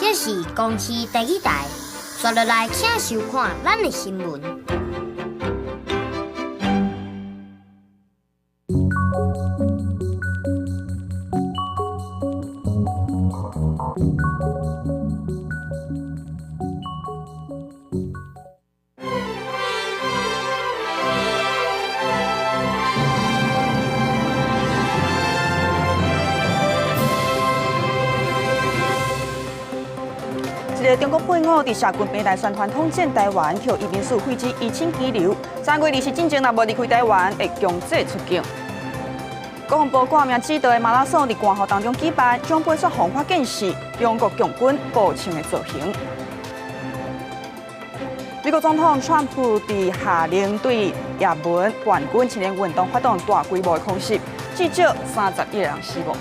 这是公视第一台，刷落来请收看咱的新闻。中国配偶伫社群平台宣传统战台湾，求移民署废止移情拘留。3月20日进前若无离开台湾，会强制出境。国防部挂名指导的马拉松伫官校当中举办，将配说防法警示中国强军步枪的造型。美国总统川普伫下令对也门叛军青年运动发动大规模的空袭，至少31人死亡。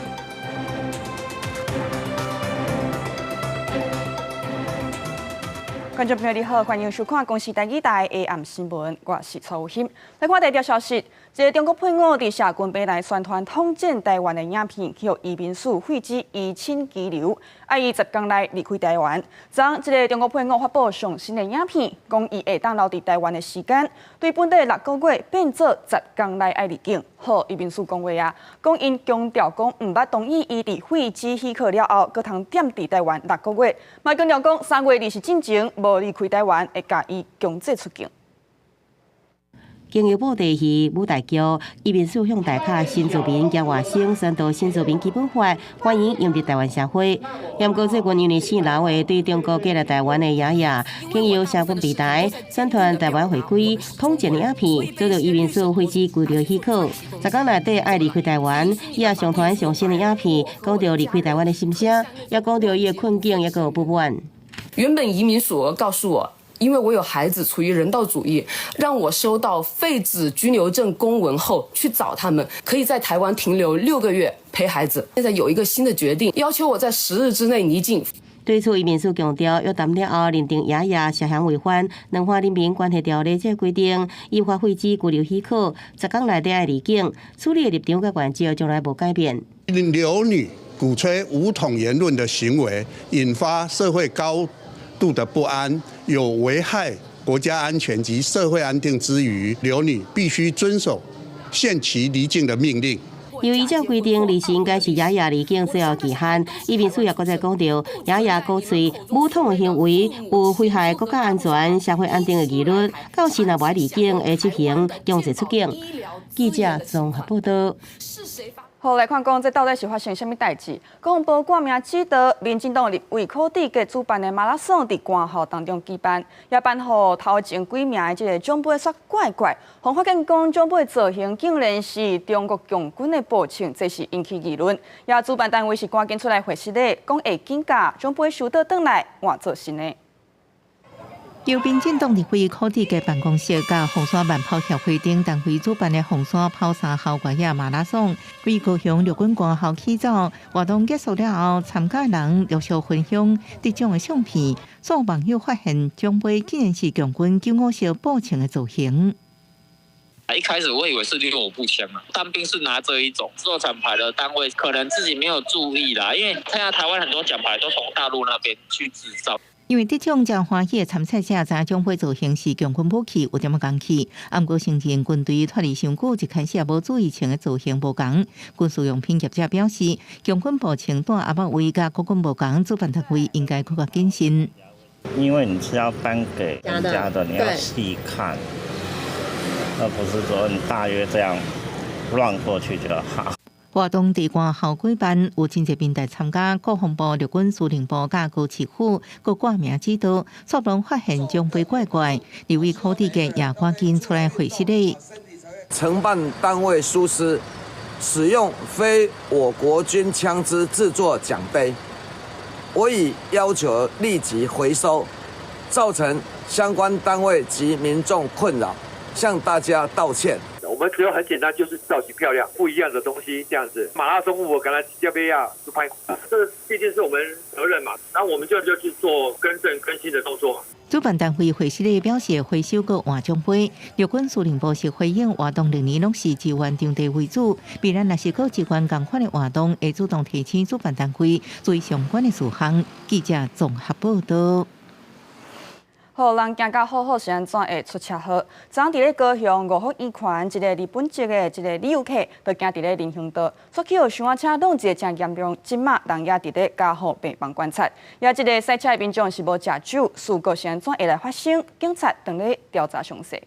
观众朋友你好，欢迎收看公视第二台的暗新闻，我是曹欣。来看第一条消息，一个中国配偶伫社群平台宣传统战台湾的影片，去移民署废止移情拘留，伊10天内离开台湾。昨一个中国配偶发布上新的影片，讲伊会当留伫台湾的时间，对本地6个月变做10天内爱离境。好，移民署讲话啊，讲因强调讲毋捌同意伊伫废止许可了后，搁通踮伫台湾6个月，嘛强调讲3月20日进前无离开台湾，会甲伊强制出境。经由部地区舞台剧，移民署向大卡新住民兼外省宣导新住民基本法，欢迎融入台湾社会。严过最近因为4楼的对中国寄来台湾的爷爷，经由社群平台宣传台湾回归统战的影片，遭到移民署废止居留许可。10天内底爱离开台湾，伊也上传上新的影片，讲到离开台湾的心声，也讲到伊的困境也个不满。原本移民署告诉我，因为我有孩子处于人道主义，让我收到废止居留证公文后去找他们，可以在台湾停留6个月陪孩子。现在有一个新的决定，要求我在10日之内离境。对此，移民署强调，约谈了后认定爷爷涉嫌违反《两岸人民关系条例》这规定，依法废止居留许可，10天内底爱离境。处理的立场甲原则从来无改变。留女鼓吹武统言论的行为，引发社会高度的不安，有危害国家安全及社会安定之余，留女必须遵守限期离境的命令。由于这规定离时应该是爷爷离境最后期限，移民署也搁再讲到，爷爷鼓吹武统的行为有危害国家安全、社会安定的疑虑，到时若无爱离境，会执行强制出境。记者综合报道。好，来看讲这到底是发生什么代志？国防部挂名指导民进党立委柯志给主办的马拉松伫官校当中举办，也办互头前几名的这个奖杯煞怪怪。红发现讲奖杯造型竟然是中国强军的步枪，这是引起议论。也主办单位是赶紧出来回实的，讲会紧甲奖杯收到转来换做新的。由民进党立委柯志嘅办公室甲红山慢跑协会等单位主办的红山跑山校外野马拉松，为高雄陆军官校起早，活动结束了后，参加人陆续分享得奖的相片。所有网友发现奖杯竟然是强军956式步枪的造型。一开始我以为是6步枪啊，当兵是拿这一种做奖牌的单位，可能自己没有注意啦，因为看到台湾很多奖牌都从大陆那边去制造。因为得奖真欢喜的参赛者，知奖杯造型是强军武器，有点仔讲起。不过承认军队脱离伤久，一开始也无注意穿的造型无同。军事用品业者表示，强军步枪带阿伯威甲国军无同，主办单位应该更加谨慎。因为你是要颁给人家的，你要细看，而不是说你大约这样乱过去就好。活动伫官校举办，有真侪民代参加，国防部、陆军司令部甲高市府各挂名指导，所人发现奖杯怪怪，立委柯志嘅也赶紧出来回实例。承办单位疏失，使用非我国军枪支制作奖杯，我已要求立即回收，造成相关单位及民众困扰，向大家道歉。我们只有很简单，就是造型漂亮，不一样的东西这样子。马拉松我跟他加杯啊，就拍，这毕竟是我们责任嘛，然后我们就去做更正更新的动作。主办单位会室内表示，回收个换奖杯，陆军司令部是回应活动历年拢是志愿场地为主，必然若是个志愿同款的活动，会主动提醒主办单位注意相关的事项。记者综合报道。互人行到好好是安怎会出车祸？昨伫咧高雄五福医院，一个日本籍的一个旅游客，就行伫咧林荫道，捉去互伤仔车弄一个真严重，即马人也伫咧加护病房观察。也一个赛车的民众是无食酒，事故是安怎会来发生？警察正咧调查详细。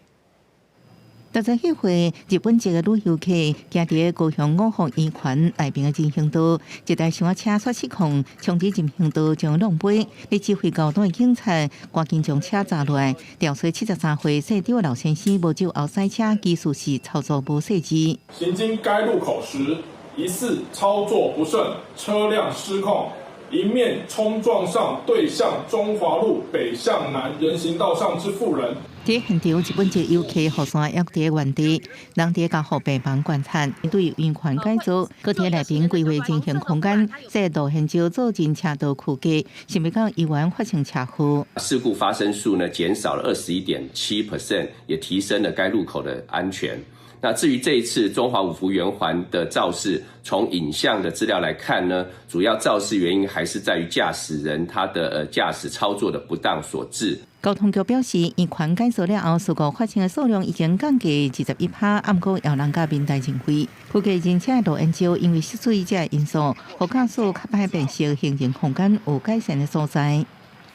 特在迄回，日本籍的旅游客行伫高雄五福医院内边的人行道，一台伤仔车煞失控，冲至人行道将弄飞。咧指挥交通的警察赶紧将车砸落来，调查73岁姓张的老先生无酒后赛车，技术是操作无细致。行经该路口时，疑似操作不慎，车辆失控，迎面冲撞上对向中华路北向南人行道上之妇人。伫现场，日本籍游客雨伞约伫原地，人伫加护病房观察。对院款改造，搁伫内边规划进行空间，设路线照造进车道区隔，想要到医院发生车祸。事故发生数呢减少了21.7%，也提升了该路口的安全。那至于这一次中华五福圆环的肇事，从影像的资料来看呢，主要肇事原因还是在于驾驶人他的驾驶操作的不当所致。交通局表示，院款改造了后，事故发生的数量已经降低21%，暗过要人甲面带前回。估计人车路沿照因为失水这因素，互驾驶较歹辨识行进空间有改善的所在。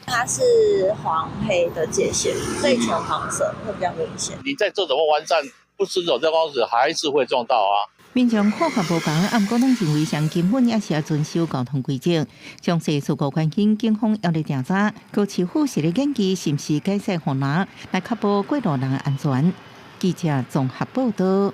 它是黄黑的界限，所以全黄色会比较明显。你在这种弯站不遵守交通时，还是会撞到啊。民众看法无同，暗过拢认为上根本也是要遵守交通规则。详细事故原因，警方要咧调查，高市府是咧研究是毋是改善护栏，来确保过路人的安全。记者综合报道。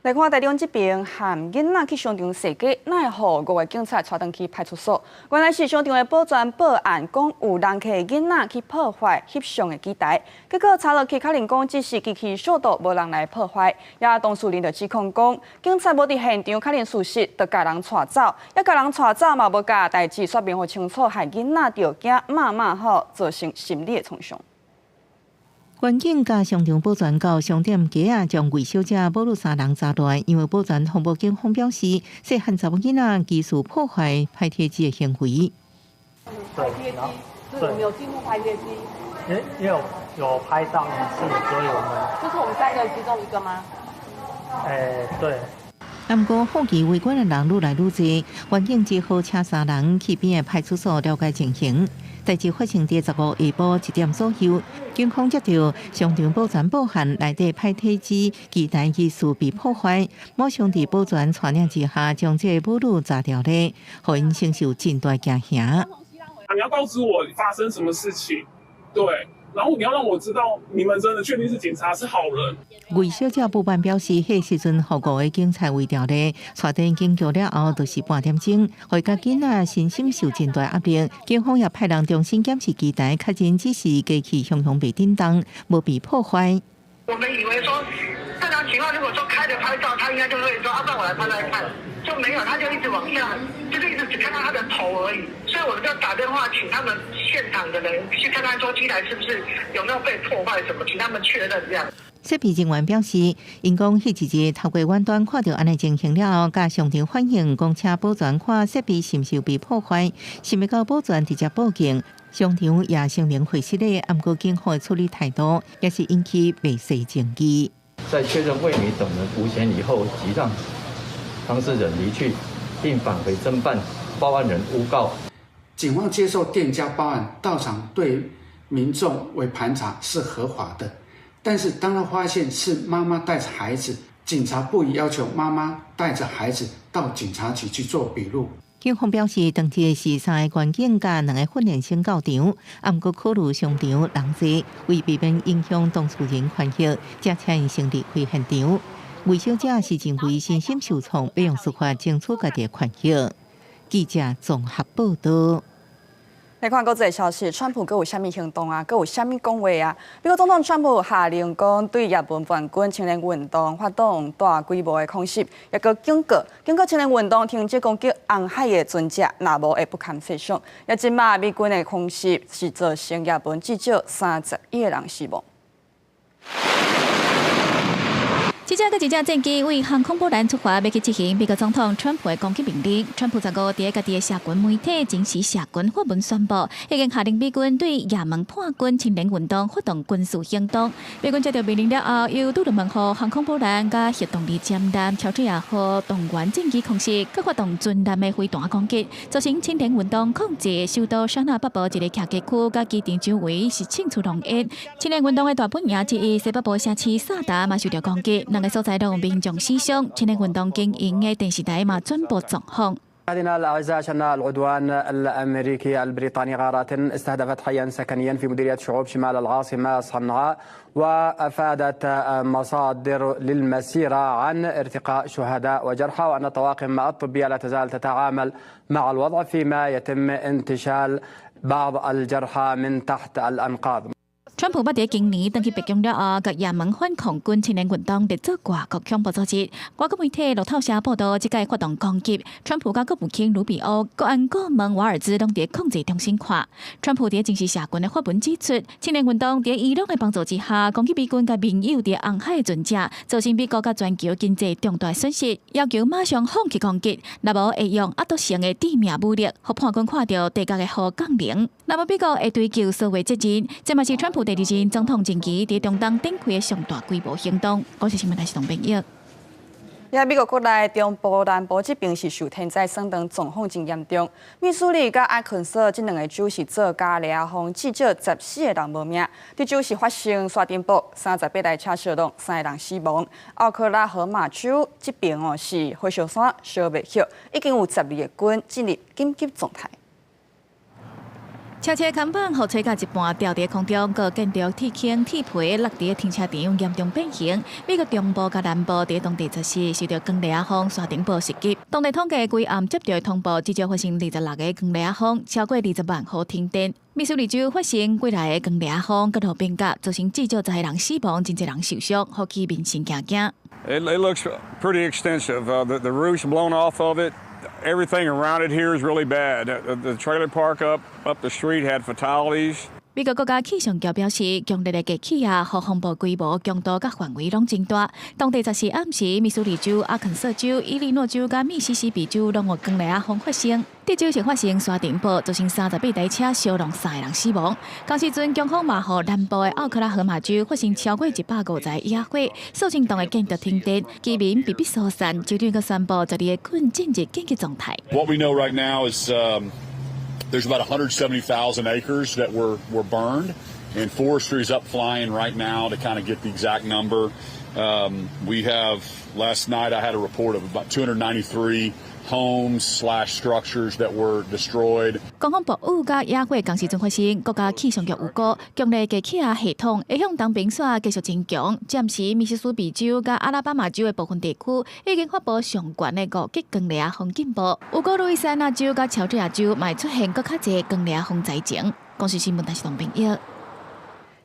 来看台中这边，含囡仔去商场踅街，奈何5个警察带登去派出所。原来是商场的保全报案，讲有人客囡仔去破坏翕相的机台，结果查落去，可能讲只是机器速度无人来破坏。也当事人就指控讲，警察无伫现场，可能事实就甲人带走，也甲人带走嘛，无甲代志说明好清楚，害囡仔着惊骂好，造成心理的创伤。环境甲商场保全到商店街啊，将维修者保留3人抓来，因为保全防暴警方表示，细汉查某囡仔疑似破坏拍贴机的行为。拍贴机，对，有没有进入拍贴机？也有拍到一次，所以我们这是我们3个其中一个吗？对。不过，好奇围观的人愈来愈多，环境只好请3人去边的派出所了解情形。代志发生在15下晡1点左右，警方接到商场保全报案，内底拍贴机机台疑似被破坏，马上伫保全传令之下，将这母女抓掉了，互因承受真大惊吓。你要告知我发生什么事情，对。然后你要让我知道，你们真的确定是警察是好人。魏小姐不办表示，迄时阵5个警察围调咧，带电警局了后，就是半点钟，互家囡仔身心受真大压力。警方也派人重新检视机台，确认只是机器向被震动，无被破坏。我们以为说，正常情况如果说开着拍照，他应该就会说，让我来拍来看，就没有，他就一直往下，就是一直只看到他的头而已。所以我们就打电话请他们现场的人去看看，说机台是不是有没有被破坏什么，请他们确认这样。设备人员表示，因讲迄一日透过远端看到安尼情形了后，甲商场反映，讲请保全看设备是毋是被破坏，想要到保全直接报警。商场也声明会失礼，不过警方的处理态度也是引起未遂争议。在确认未女等人无嫌以后，即让当事人离去，并返回侦办报案人诬告。警方接受店家报案，到场对民众为盘查是合法的。但是当他发现是妈妈带着孩子，警察不宜要求妈妈带着孩子到警察局去做笔录。警方表示，当天是3个员警加2个训练生到场，不过考虑商场人多，为避免影响当事人权益，才请因先离开现场。维修者是认为身心受创，要用司法争取家己的权益。记者综合报道。来看国际消息，川普佮有虾米行动啊？佮有虾米讲话啊？美国总统川普下令讲，对也门反军青年运动发动大规模的空袭，也佮警告青年运动停止攻击红海的船只，若无会不堪设想。也即马美军的空袭是造成也门至少31个人死亡。一架甲一架战机为航空母舰出发，要去执行美国总统川普的攻击命令。川普15伫家己的社群媒体真实社群发文宣布，已经下令美军对也门叛军青年运动发动军事行动。美军接到命令了后，又拄着问号航空母舰甲核动力舰舰跳水也好动员战机空袭，佮发动军舰的飞弹攻击，造成青年运动控制首都沙那北部一个客家区甲机场周围是庆祝浓烟。青年运动的大本营之一西北部城市萨达嘛受到攻击。两个所在都有民众死伤，青年运动经营的电视台嘛转播状况。مشاهدينا الاعزاء شن العدوان الامريكي البريطاني غارات استهدفت حيا سكنيا في مديريه شعوب شمال العاصمه صنعاء وافادت مصادر للمسيره عن ارتقاء شهداء وجرحى وان الطواقم الطبيه لا تزال تتعامل مع الوضع فيما يتم انتشال بعض الجرحى من تحت الانقاض. 川普捌伫今年登去白宫了后，甲也门反抗军青年运动伫做外国恐怖组织。外国媒体路透社报道，即届发动攻击，川普甲国务卿卢比欧、国安顾问瓦尔兹拢伫控制中心看。川普伫真实社群的发文指出，青年运动伫伊朗的帮助之下，攻击美军甲盟友伫红海的船只，造成美国甲全球经济重大损失，要求马上放弃攻击，若无会用压倒性的致命武力，互叛军看到地角的核杠铃。若无美国会追究所谓责任，这嘛是川普第二任总统任期伫中东展开的上大规模行动。我是新闻台是董炳玉。也美国国内中部、南部这边是受天灾霜冻状况真严重。密苏里甲阿肯色这两个州是做加烈风，至少14个人无命。这州是发生沙尘暴，38台车烧动，3个人死亡。奥克拉荷马州这边是火烧山烧未熄，已经有12个军进入紧急状态。车车看板互吹到一半吊伫空中，各建筑铁坑、铁皮落伫停车场严重变形。美国中部甲南部伫当地就是受到强烈啊风沙尘暴袭击。当地统计规暗接到的通报，至少发生26个强烈啊风，超过20万户停电。密苏里州发生几来个强烈啊风，佮路边角造成至少10个人死亡，真侪人受傷，互其民心驚驚。It looks pretty extensive. The roof's blown off of it. Everything around it here is really bad. The trailer park up the street had fatalities. 美国国家气象局表示，强烈的热气压和风暴规模、强度甲范围拢真大。当地10时暗时，密苏里州、阿肯色州、伊利诺州甲密西西比州拢有强烈啊风发生。德州是发生沙尘暴，造成38台车烧弄3个人死亡。同时阵，强风嘛予南部的奥克拉荷马州发生超过150台野火，数千栋的建筑停电，居民被迫疏散。州长阁宣布12个郡进入紧急状态。What we know right now is there's about 170,000 acres that were burned, and forestry is up flying right now to kind of get the exact number. We have last night I had a report of about 293 homes/structures that were destroyed. 公防暴雨甲野火同时阵发生，国家气象局预估强烈嘅气压系统会向东边线继续增强。暂时密西西比州甲阿拉巴马州的部分地区已经发布上悬的5级强烈风警报。预估路易斯安那州甲乔治亚州嘛出现更较侪强烈风灾情。公司新闻台是董炳玉。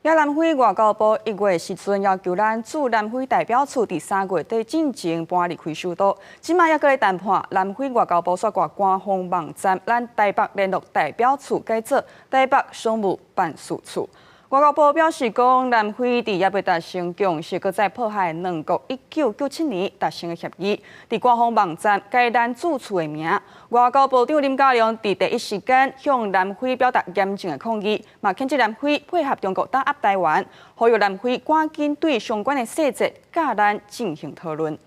也南非外交部1月时阵要求咱驻南非代表处伫3月底进前搬离开首都，即卖也搁咧谈判。南非外交部煞挂官方网站，咱台北联络代表处改做台北商务办事处。外交部表示讲，南非伫也未达成共识，搁再破坏两国1997年达成的协议。伫官方网站改咱驻处的名。外交部长林佳龙伫第一时间向南非表达严正的抗议，嘛谴责南非配合中国打压台湾，呼吁南非赶紧对相关的细节甲咱进行讨论。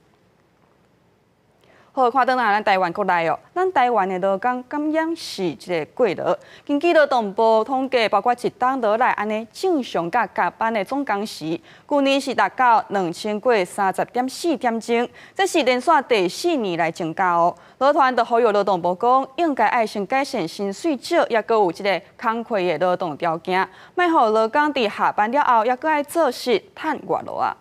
好，看倒来咱台湾国内哦，咱台湾的劳工感染是一个过劳。根据劳动部统计，包括一档落来安尼正常甲加班的总工时，去年是达到2030.4点钟，这是连续第4年来增加哦。劳团就呼吁劳动部讲，应该爱先改善薪水少，也搁有一个工课的劳动条件，莫互劳工伫下班了后，也搁爱做事趁外劳啊。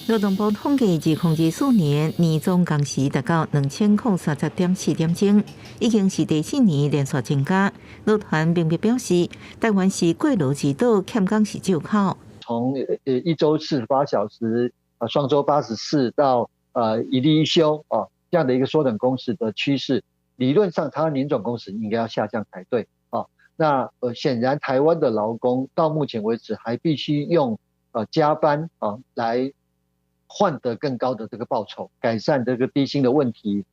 劳动部统计2024年年总工时达到2030.4点钟，已经是第4年连续增加。劳团并表示，台湾是过劳之岛，欠工时借口。从1周48小时，双周84到一例一休这样的一个缩短工时的趋势，理论上台湾年总工时应该要下降才对啊。那显然台湾的劳工到目前为止还必须用加班来换得更高的这个报酬，改善这个低薪的问题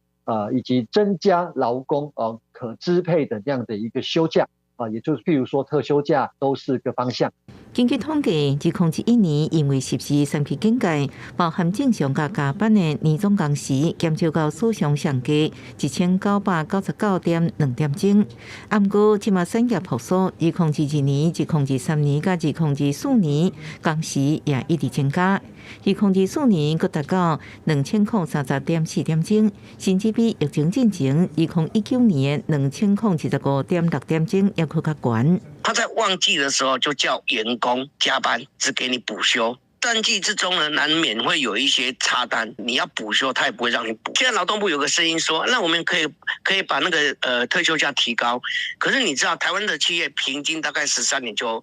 以及增加劳工可支配的这样的一个休假也就是譬如说特休假都是个方向。根据统计，2021年因为实施3批警戒，包含正常甲加班的年总工时减少到史上上低1999.2点钟。不过，即马产业复苏，2022年、2023年甲2024年工时也一直增加。2024年佫达到2030.4点钟，甚至比疫情之前2019年2015.6点钟要更加悬。他在旺季的时候就叫员工加班，只给你补休。淡季之中呢，难免会有一些差单，你要补休，他也不会让你补。现在劳动部有个声音说，那我们可以把那个特休假提高。可是你知道，台湾的企业平均大概13年就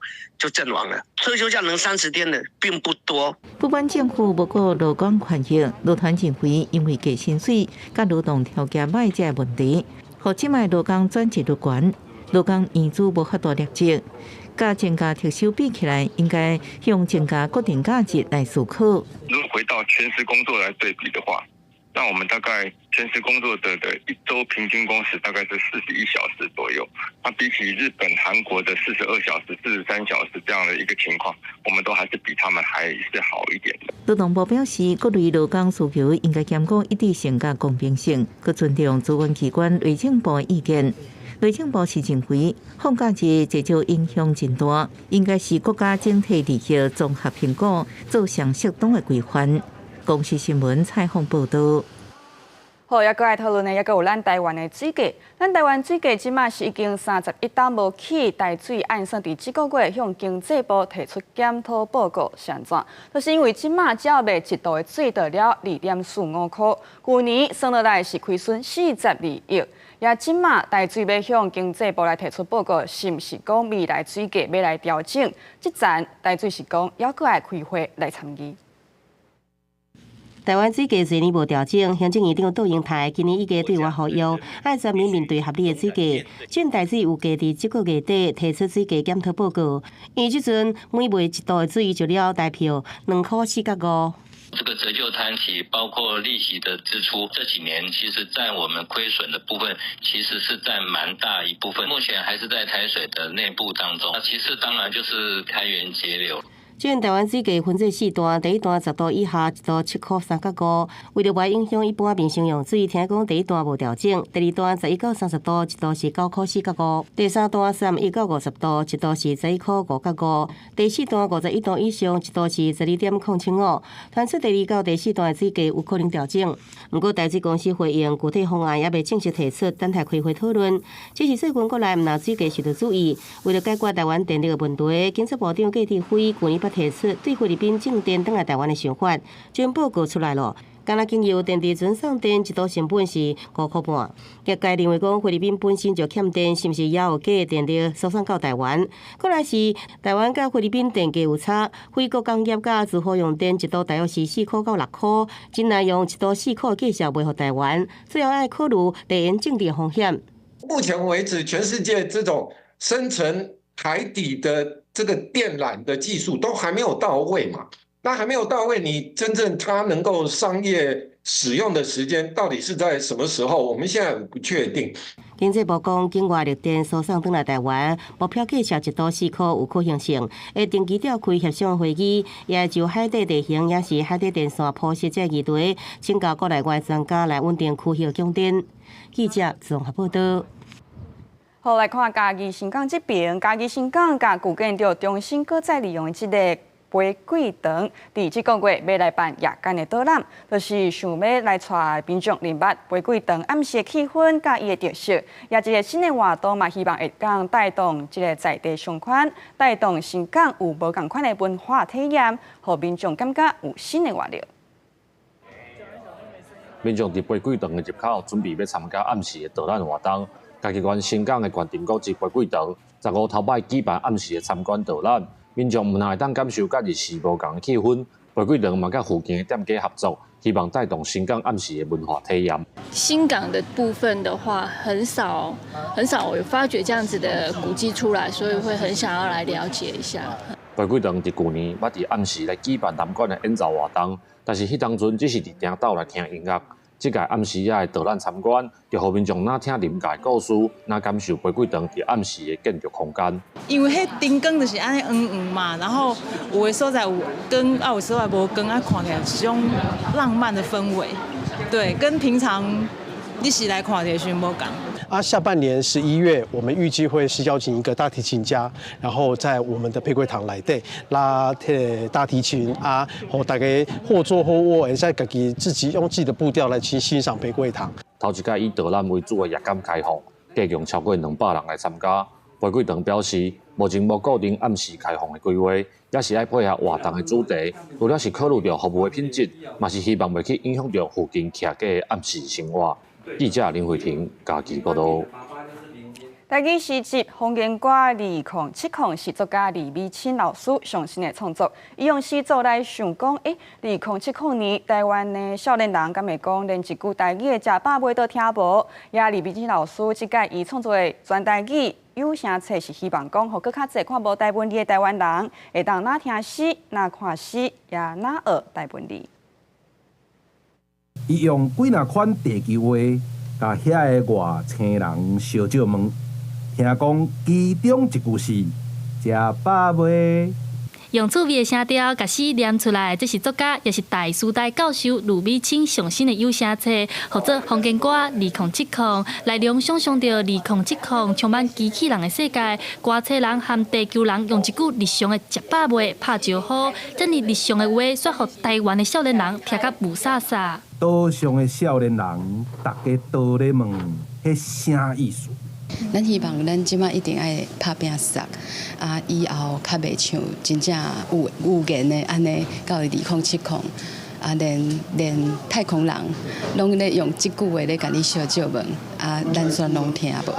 阵亡了，特休假能30天的并不多。不管政府无顾劳工权益，劳团认为因为低薪水、甲劳动条件歹这个问题，互即卖劳工转职率悬。劳工院主无法度立即，甲增加特休比起来，应该用增加固定假日来思考。如果回到全时工作来对比的话，那我们大概全时工作者的1周平均工时大概是41小时左右。那比起日本、韩国的42小时、43小时这样的一个情况，我们都还是比他们还是好一点的。劳动部表示，各类劳工需求应该兼顾一致性甲公平性，佮尊重主管机关内政部的意见。内政部是认为，放假日制造影响真大，应该是国家整体利益综合评估，做上适当的规范。公视新闻采访报道。好，也搁来讨论的，也搁有咱台湾的水价。咱台湾水价即马是已经31档无起台水，按算伫这个月向经济部提出检讨报告，是安怎？就是因为即马只要卖1度的水得了2.45块，去年算落来是亏损42亿。也即马台水要向经济部来提出报告，是毋是讲未来水价要来调整？即站台水是讲要搁来开会来参议。台湾水价前年无调整，行政院长杜英台今年已经对外呼吁，爱全面面对合理的水价。准台水有价伫这个月底提出水价检讨报告，因为即阵每卖1度的水就了台票2块4角5。这个折旧摊期包括利息的支出，这几年其实在我们亏损的部分，其实是占蛮大一部分。目前还是在台水的内部当中。其次当然就是开源节流。即台湾水价分做4段，第一段10度以下，1度7块3角5。为了袂影响一般民生用水，听讲第一段无调整，第二段11到30度，1度是9块4角5。第三段31到50度，1度是11块5角5。第四段51度以上，1度是12.075。传出第2到第4段的水价有可能调整，不过台水公司回应具体方案也未正式提出，等待开会讨论。这是说，国内毋拿水价受到注意，为了解决台湾电力的问题，经济部长郭志辉去年捌提出对菲律宾种电转来台湾的想法，这份报告出来了。敢若经由电池船送电1度成本是5块半，业界认为讲菲律宾本身就欠电，是毋是也有假的电力输送到台湾？过来是台湾甲菲律宾电价有差，非国工业甲自付用电1度大约是4块到6块，真难用1度4块计价卖互台湾，最后要考虑地缘政治的风险。目前为止，全世界这种深层海底的这个电缆的技术都还没有到位嘛？那还没有到位，你真正它能够商业使用的时间到底是在什么时候？我们现在不确定。经济部讲，境外绿电输送转来台湾，目标计价1度4块有可行性。会定期召开协商会议，也会就海底地形也是海底电线铺设这议题，请教国内外专家来稳定区域供电。记者综合报道。好，来看嘉义新港这边，嘉义新港甲古建着重新搁再利用这个飞贵堂，伫这个月要来办夜间的导览，就是想要来带民众认捌飞贵堂暗时的气氛，甲伊的特色。也一个新的活动嘛，希望会讲带动这个在地商圈，带动新港有无共款的文化体验，让民众感觉有新的活力。民众伫飞贵堂的入口准备要参加暗时的导览活动。嘉义县新港的县定国之飞贵堂，15头摆举办暗时的参观导览，民众唔但会当感受甲日时无共的气氛，飞贵堂嘛甲附近的店家合作，希望带动新港暗时的文化体验。新港的部分的话，很少有发掘这样子的古迹出来，所以会很想要来了解一下。飞贵堂伫去年捌伫暗时来举办南管的演奏活动，但是迄当阵只是伫顶斗来听音乐。这届暗时也的导览参观，就互民众哪听临界故事，哪感受飞贵堂伫暗时的建筑空间。因为迄灯光就是安尼黄黄嘛，然后有的所在有光，有的所在无光，看起来是种浪漫的氛围。对，跟平常你是来看的时无共。下半年11月，我们预计会是邀请一个大提琴家，然后在我们的飞贵堂内底拉大提琴和大家或坐或卧，会使自己用自己的步调来去欣赏飞贵堂。头一届以导览为主的夜间开放，计共超过200人来参加。飞贵堂表示，目前无固定暗时开放的规划，也是爱配合活动的主题，除了是考虑到服务的品质，嘛是希望袂去影响到附近徛家的暗时生活。记者林慧婷嘉义报道。台语诗集《风言歌2070》是作家李美清老师上新的创作。伊用诗作来想讲，2070年台湾的少年人敢会讲连一句台语的食饱未都听无？也李美清老师即届伊创作的全台语有声册是希望讲，互更较侪看无台文字的台湾人，会当哪听诗、哪看诗，也哪学台文字。伊用几若款地球话，甲遐个外星人小借问，听讲其中一句是“食饱未”。用趣味的声调，甲诗念出来，这是作家也是大师大教授卢美清上新的有声册，或者《风言歌2070》，内容想象着2070充满机器人的世界，歌册人和地球人用一句日常的食饱未拍招呼，这样日常的话说，予台湾的少年人听甲雾煞煞。岛上的少年人，大家都咧问，迄啥意思？咱希望咱即马一定爱拍拼杀，以后较袂像真正有言的安尼，到2070，连太空人拢咧用即句话咧甲你小借问，咱煞拢听无。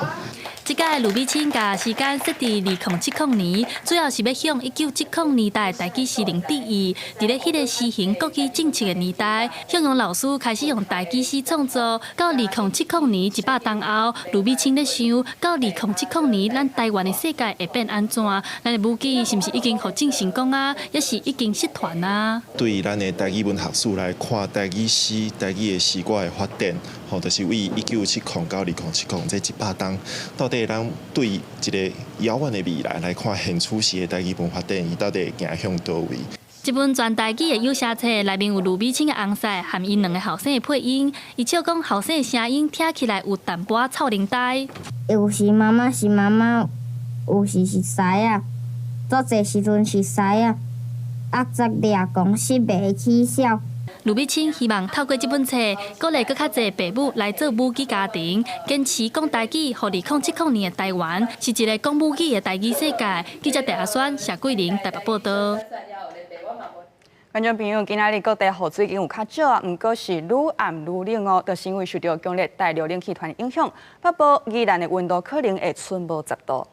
这届卢美清把时间设伫2070年，主要是要向1970年代台语诗人致意。伫咧迄个时行国语政策的年代，向阳老师开始用台语诗创作。到2070年100年后，卢美清咧想，到2070年咱台湾的世界会变安怎？咱的武器是毋是已经互正成功啊？也是已经失传啊？对咱的台语文学史来看，台语诗、台语的诗歌的发展，就是为1970到2070这100年，到底咱对一个遥远的未来来看，现处时的台语文化发展，伊到底行向倒位？这本全台语的有声册内面有卢美清的翁婿和因两个后生的配音，伊笑讲后生的声音听起来有淡薄臭奶呆。有时妈妈是妈妈，有时是师啊，做侪时阵是师啊，作掠公司袂起笑。卢美清希望透过这本册，鼓励更较侪父母来做母语家庭，坚持讲台语，互2070年的台湾是一个讲母语的台语世界。记者戴阿轩、谢桂玲台北报道。观众朋友，今仔日各地雨水已经有较少，毋过是愈暗愈冷哦，就是因为受到强烈大陆冷气团的影响，北部宜兰的温度可能会剩无10度。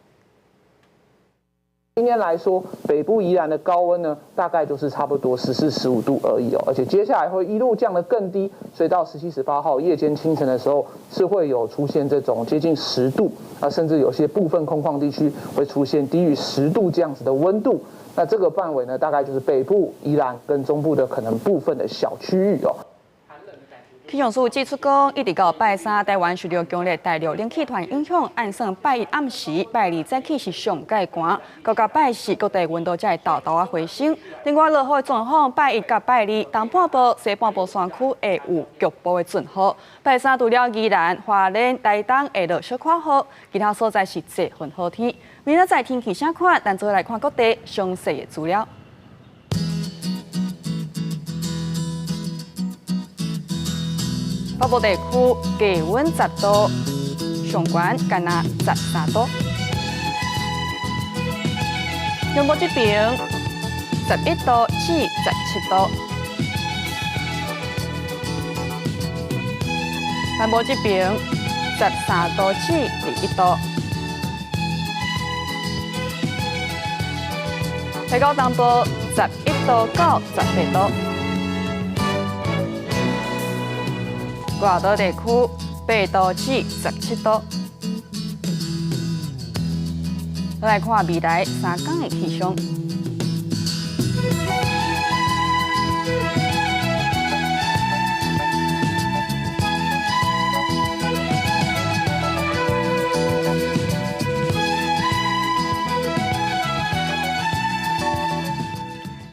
今天来说，北部宜兰的高温呢，大概就是差不多14、15度而已哦，而且接下来会一路降得更低，所以到17、18号夜间清晨的时候，是会有出现这种接近10度甚至有些部分空旷地区会出现低于10度这样子的温度。那这个范围呢，大概就是北部、宜兰跟中部的可能部分的小区域哦。气象署指出讲，一直到拜三，台湾受到强烈大陆冷气团影响，按算拜一暗时、拜二早起是上介寒，到拜四各地温度才会豆豆回升。另外，落雨的状况，拜一甲拜二，东半部、西半部山区会有局部的阵雨。拜三除了宜兰、花莲、台东会落小可雨，其他所在是多云好天。明仔载天气啥款？咱再来看各地详细的资料。北部地区低温10度，上悬干那13度。中部这边11度至17度，南部这边13度至21度。台高东部11度到18度，外岛地区8度至17度。来看未来3天的气象。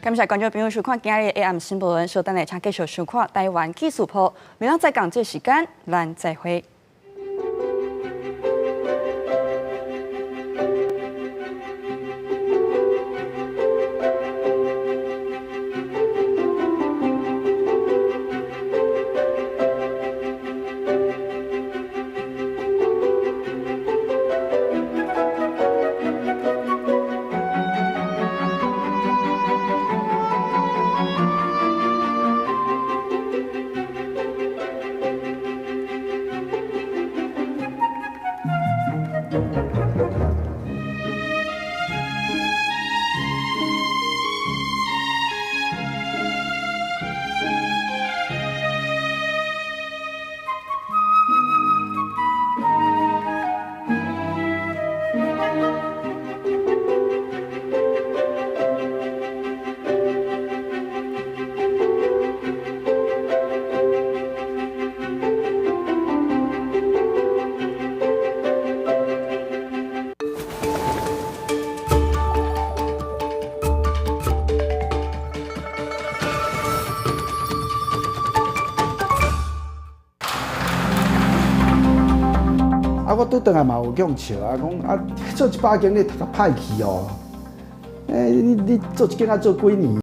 感谢观众朋友收看今日的 AM 新闻，稍等下请继续收看台湾技术报。明仔再讲这时间，咱再会。我拄倒来嘛有向笑啊，讲啊做一百间你读歹去哦，你做一间啊做几年？